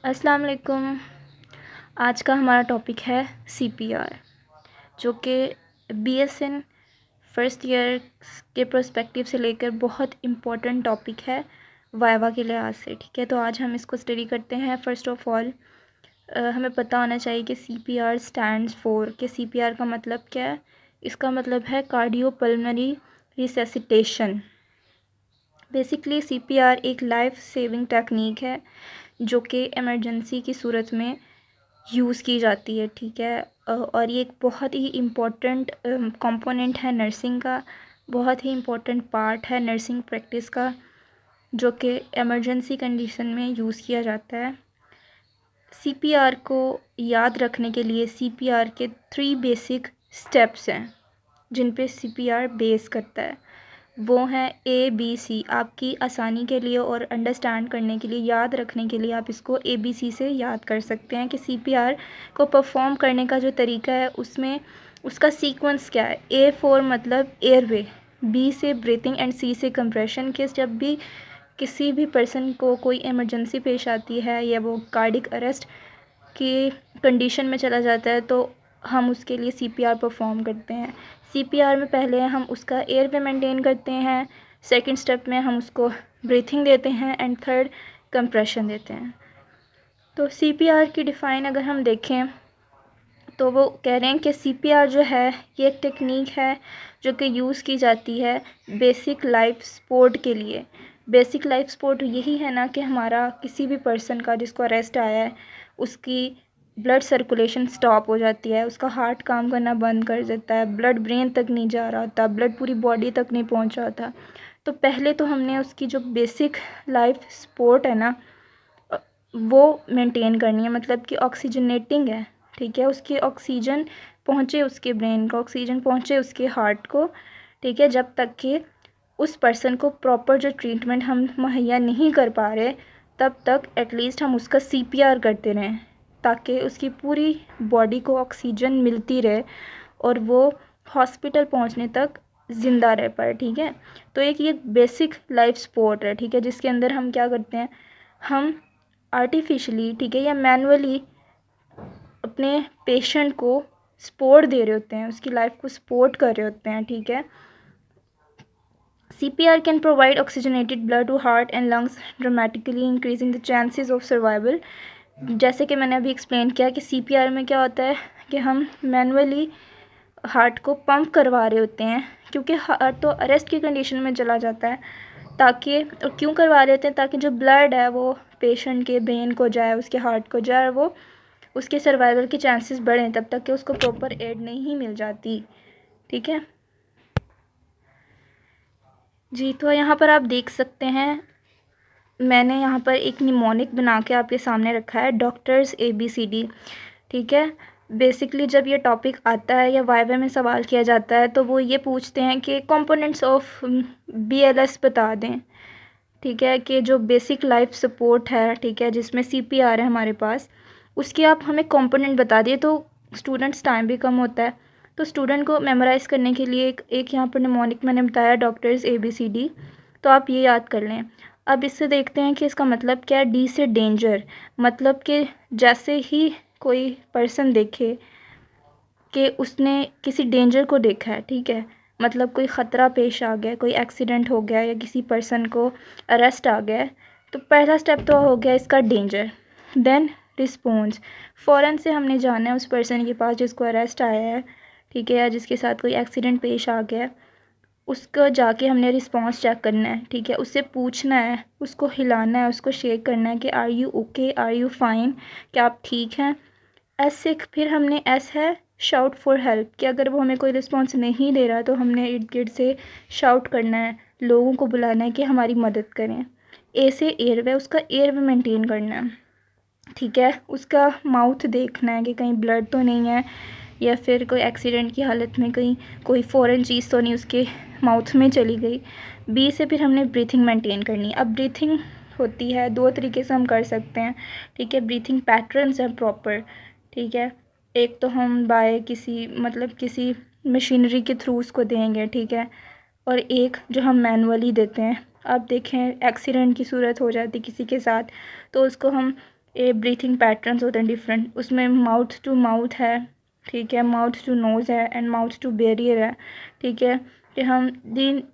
अस्सलाम वालेकुम। आज का हमारा टॉपिक है सीपीआर, जो कि बीएसएन फर्स्ट ईयर के पर्सपेक्टिव से लेकर बहुत इम्पोर्टेंट टॉपिक है वाइवा के लिहाज से। ठीक है, तो आज हम इसको स्टडी करते हैं। फ़र्स्ट ऑफ़ ऑल हमें पता होना चाहिए कि सीपीआर स्टैंड्स फॉर, कि सीपीआर का मतलब क्या है। इसका मतलब है कार्डियोपल्मोनरी रिसैसिटेशन। बेसिकली सीपीआर एक लाइफ सेविंग टेक्निक है जो कि इमरजेंसी की सूरत में यूज़ की जाती है। ठीक है, और ये एक बहुत ही इम्पोर्टेंट कंपोनेंट है नर्सिंग का, बहुत ही इम्पोर्टेंट पार्ट है नर्सिंग प्रैक्टिस का, जो कि इमरजेंसी कंडीशन में यूज़ किया जाता है। सीपीआर को याद रखने के लिए सीपीआर के 3 बेसिक स्टेप्स हैं जिन पे सीपीआर बेस करता है। वो हैं ABC। आपकी आसानी के लिए और अंडरस्टैंड करने के लिए, याद रखने के लिए आप इसको ABC से याद कर सकते हैं कि सीपीआर को परफॉर्म करने का जो तरीका है उसमें उसका सीक्वेंस क्या है। A फॉर मतलब एयरवे, B से ब्रीथिंग एंड C से कंप्रेशन। कि जब भी किसी भी पर्सन को कोई इमरजेंसी पेश आती है या वो कार्डिक अरेस्ट की कंडीशन में चला जाता है तो हम उसके लिए सीपीआर परफॉर्म करते हैं। सीपीआर में पहले हम उसका एयरवे मेंटेन करते हैं, सेकंड स्टेप में हम उसको ब्रीथिंग देते हैं एंड थर्ड कंप्रेशन देते हैं। तो सीपीआर की डिफ़ाइन अगर हम देखें तो वो कह रहे हैं कि सीपीआर जो है ये एक टेक्निक है जो कि यूज़ की जाती है बेसिक लाइफ सपोर्ट के लिए। बेसिक लाइफ सपोर्ट यही है ना कि हमारा किसी भी पर्सन का जिसको अरेस्ट आया है उसकी ब्लड सर्कुलेशन स्टॉप हो जाती है, उसका हार्ट काम करना बंद कर देता है, ब्लड ब्रेन तक नहीं जा रहा होता, ब्लड पूरी बॉडी तक नहीं पहुंच रहा होता। तो पहले तो हमने उसकी जो बेसिक लाइफ सपोर्ट है ना वो मेंटेन करनी है, मतलब कि ऑक्सीजनेटिंग है। ठीक है, उसकी ऑक्सीजन पहुंचे उसके ब्रेन को, ऑक्सीजन पहुंचे उसके हार्ट को। ठीक है, जब तक कि उस पर्सन को प्रॉपर जो ट्रीटमेंट हम मुहैया नहीं कर पा रहे तब तक एटलीस्ट हम उसका सीपीआर करते रहें ताकि उसकी पूरी बॉडी को ऑक्सीजन मिलती रहे और वो हॉस्पिटल पहुंचने तक ज़िंदा रह पाए। ठीक है, तो एक ये बेसिक लाइफ सपोर्ट है। ठीक है, जिसके अंदर हम क्या करते हैं, हम आर्टिफिशियली, ठीक है, या मैनुअली अपने पेशेंट को सपोर्ट दे रहे होते हैं, उसकी लाइफ को सपोर्ट कर रहे होते हैं। ठीक है, CPR can provide oxygenated blood to heart and lungs, dramatically increasing the chances of survival। जैसे कि मैंने अभी एक्सप्लेन किया कि CPR में क्या होता है कि हम मैनुअली हार्ट को पंप करवा रहे होते हैं, क्योंकि हार्ट तो अरेस्ट की कंडीशन में चला जाता है, ताकि, और क्यों करवा रहे होते हैं, ताकि जो ब्लड है वो पेशेंट के ब्रेन को जाए, उसके हार्ट को जाए, वो उसके सर्वाइवल के चांसेस बढ़ें तब तक कि उसको प्रॉपर एड नहीं मिल जाती। ठीक है जी, तो यहाँ पर आप देख सकते हैं मैंने यहाँ पर एक निमोनिक बना के आपके सामने रखा है, डॉक्टर्स ABCD। ठीक है, बेसिकली जब ये टॉपिक आता है या वाइवा में सवाल किया जाता है तो वो ये पूछते हैं कि कंपोनेंट्स ऑफ BLS बता दें। ठीक है, कि जो बेसिक लाइफ सपोर्ट है, ठीक है, जिसमें CPR है हमारे पास, उसके आप हमें कंपोनेंट बता दिए तो स्टूडेंट्स टाइम भी कम होता है। तो स्टूडेंट को मेमोराइज़ करने के लिए एक यहाँ पर निमोनिक मैंने बताया, डॉक्टर्स ABCD, तो आप ये याद कर लें। अब इससे देखते हैं कि इसका मतलब क्या है। D से डेंजर, मतलब कि जैसे ही कोई पर्सन देखे कि उसने किसी डेंजर को देखा है, ठीक है, मतलब कोई ख़तरा पेश आ गया, कोई एक्सीडेंट हो गया या किसी पर्सन को अरेस्ट आ गया, तो पहला स्टेप तो हो गया इसका डेंजर। देन रिस्पॉन्स, फ़ौरन से हमने जाना है उस पर्सन के पास जिसको अरेस्ट आया है, ठीक है, या जिसके साथ कोई एक्सीडेंट पेश आ गया, उसको जाके हमने रिस्पॉन्स चेक करना है। ठीक है, उससे पूछना है, उसको हिलाना है, उसको शेक करना है कि are you okay, are you fine, क्या आप ठीक हैं। एस से फिर हमने एस है शाउट फॉर हेल्प, कि अगर वो हमें कोई रिस्पॉन्स नहीं दे रहा तो हमने इर्द गिर्द से शाउट करना है, लोगों को बुलाना है कि हमारी मदद करें। ए से एयरवे, उसका एयरवे मेंटेन करना है। ठीक है, उसका माउथ देखना है कि कहीं ब्लड तो नहीं है या फिर कोई एक्सीडेंट की हालत में कहीं कोई फ़ॉरेन चीज़ तो नहीं उसके माउथ में चली गई। बी से फिर हमने ब्रीथिंग मेंटेन करनी है। अब ब्रीथिंग होती है 2 तरीके से हम कर सकते हैं। ठीक है, ब्रीथिंग पैटर्न्स हैं प्रॉपर। ठीक है, एक तो हम बाय किसी मतलब किसी मशीनरी के थ्रू उसको देंगे, ठीक है, और एक जो हम मैनुअली देते हैं। अब देखें एक्सीडेंट की सूरत हो जाती किसी के साथ तो उसको हम ब्रीथिंग पैटर्न्स होते हैं डिफरेंट, उसमें माउथ टू माउथ है, ठीक है, माउथ टू नोज़ है एंड माउथ टू बैरियर है, ठीक है, कि हम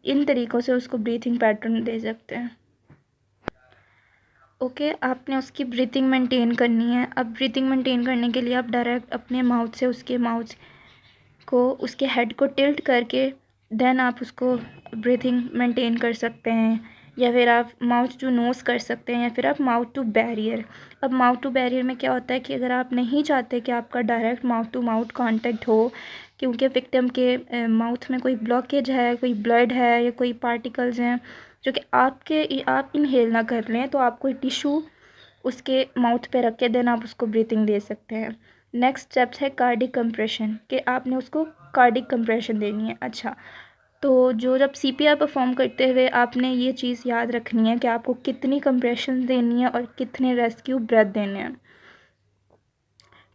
इन तरीक़ों से उसको ब्रीथिंग पैटर्न दे सकते हैं। ओके, आपने उसकी ब्रीथिंग मेंटेन करनी है। अब ब्रीथिंग मेंटेन करने के लिए आप डायरेक्ट अपने माउथ से उसके माउथ को, उसके हेड को टिल्ट करके देन आप उसको ब्रीथिंग मेंटेन कर सकते हैं, या फिर आप माउथ टू नोज़ कर सकते हैं, या फिर आप माउथ टू बैरियर। अब माउथ टू बैरियर में क्या होता है कि अगर आप नहीं चाहते कि आपका direct mouth to mouth contact हो, क्योंकि विक्टिम के माउथ में कोई ब्लॉकेज है, कोई ब्लड है या कोई पार्टिकल्स हैं जो कि आप इनहेल ना कर लें, तो आप कोई टिशू उसके माउथ पे रख के देन आप उसको ब्रीथिंग दे सकते हैं। नेक्स्ट स्टेप्स है कार्डिक कंप्रेशन, कि आपने उसको कार्डिक कंप्रेशन देनी है। अच्छा, तो जब सीपीआर परफॉर्म करते हुए आपने ये चीज़ याद रखनी है कि आपको कितनी कंप्रेशन देनी है और कितने रेस्क्यू ब्रेथ देने हैं,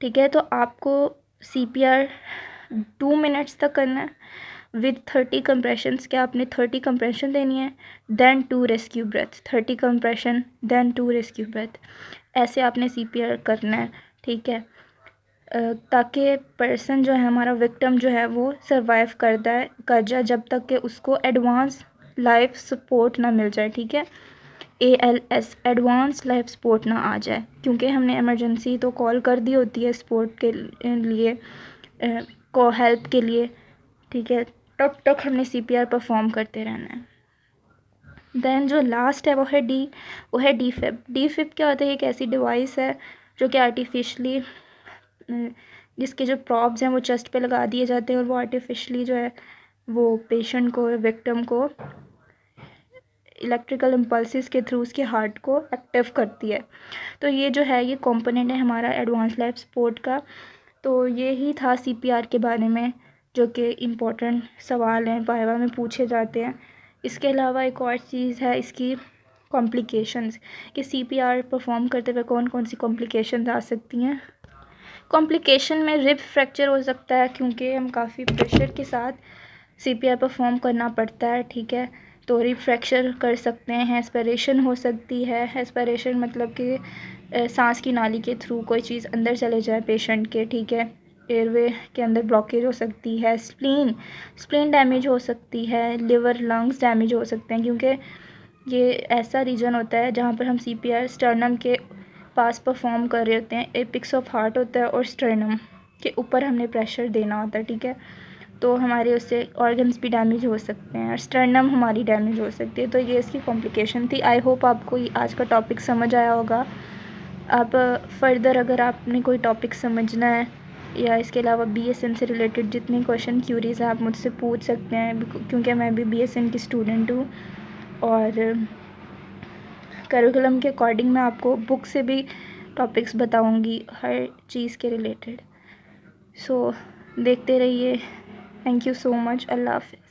ठीक है। तो आपको सीपीआर 2 मिनट्स तक करना है विद 30 कंप्रेशंस, क्या आपने 30 कंप्रेशन देनी है, then 2 rescue breath, 30 compression then 2 rescue breath, ऐसे आपने सीपीआर करना है, ठीक है, ताकि पर्सन जो है, हमारा विक्टिम जो है, वो सर्वाइव कर जाए जब तक कि उसको एडवांस लाइफ सपोर्ट ना मिल जाए, ठीक है, ALS एडवांस लाइफ सपोर्ट ना आ जाए, क्योंकि हमने इमरजेंसी तो कॉल कर दी होती है सपोर्ट के लिए, को हेल्प के लिए, ठीक है, तब तक हमने CPR परफॉर्म करते रहना है। देन जो लास्ट है वो है डीफिब। डीफिब क्या होता है, एक ऐसी डिवाइस है जो कि आर्टिफिशली, जिसके जो प्रॉब्स हैं वो चेस्ट पे लगा दिए जाते हैं और वो आर्टिफिशली जो है वो पेशेंट को, विक्टिम को इलेक्ट्रिकल इम्पल्सिस के थ्रू उसके हार्ट को एक्टिव करती है। तो ये जो है, ये कंपोनेंट है हमारा एडवांस लाइफ सपोर्ट का। तो ये ही था CPR के बारे में, जो कि इम्पोर्टेंट सवाल हैं, वाइवा में पूछे जाते हैं। इसके अलावा एक और चीज़ है इसकी कॉम्प्लिकेशंस, कि CPR परफॉर्म करते हुए कौन कौन सी कॉम्प्लिकेशंस आ सकती हैं। कॉम्प्लिकेशन में रिब फ्रैक्चर हो सकता है, क्योंकि हम काफ़ी प्रेशर के साथ CPR परफॉर्म करना पड़ता है, ठीक है, तो रिब फ्रैक्चर कर सकते हैं। एस्पिरेशन हो सकती है, एस्पिरेशन मतलब कि सांस की नाली के थ्रू कोई चीज़ अंदर चले जाए पेशेंट के, ठीक है, एयरवे के अंदर ब्लॉकेज हो सकती है। स्प्लीन डैमेज हो सकती है, लिवर लंग्स डैमेज हो सकते हैं, क्योंकि ये ऐसा रीजन होता है जहाँ पर हम CPR स्टर्नम के पास परफॉर्म कर रहे होते हैं। एपिक्स ऑफ हार्ट होता है और स्टर्नम के ऊपर हमने प्रेशर देना होता है, ठीक है, तो हमारे उससे ऑर्गन्स भी डैमेज हो सकते हैं और स्टर्नम हमारी डैमेज हो सकती है। तो ये इसकी कॉम्प्लिकेशन थी। आई होप आपको आज का टॉपिक समझ आया होगा। आप फर्दर अगर आपने कोई टॉपिक समझना है या इसके अलावा BSN से रिलेटेड जितने क्वेश्चन क्यूरीज हैं आप मुझसे पूछ सकते हैं, क्योंकि मैं भी BSN की स्टूडेंट हूँ और करिकुलम के अकॉर्डिंग मैं आपको बुक से भी टॉपिक्स बताऊँगी हर चीज़ के रिलेटेड। सो देखते रहिए। Thank you so much. अल्लाह हाफ़िज़।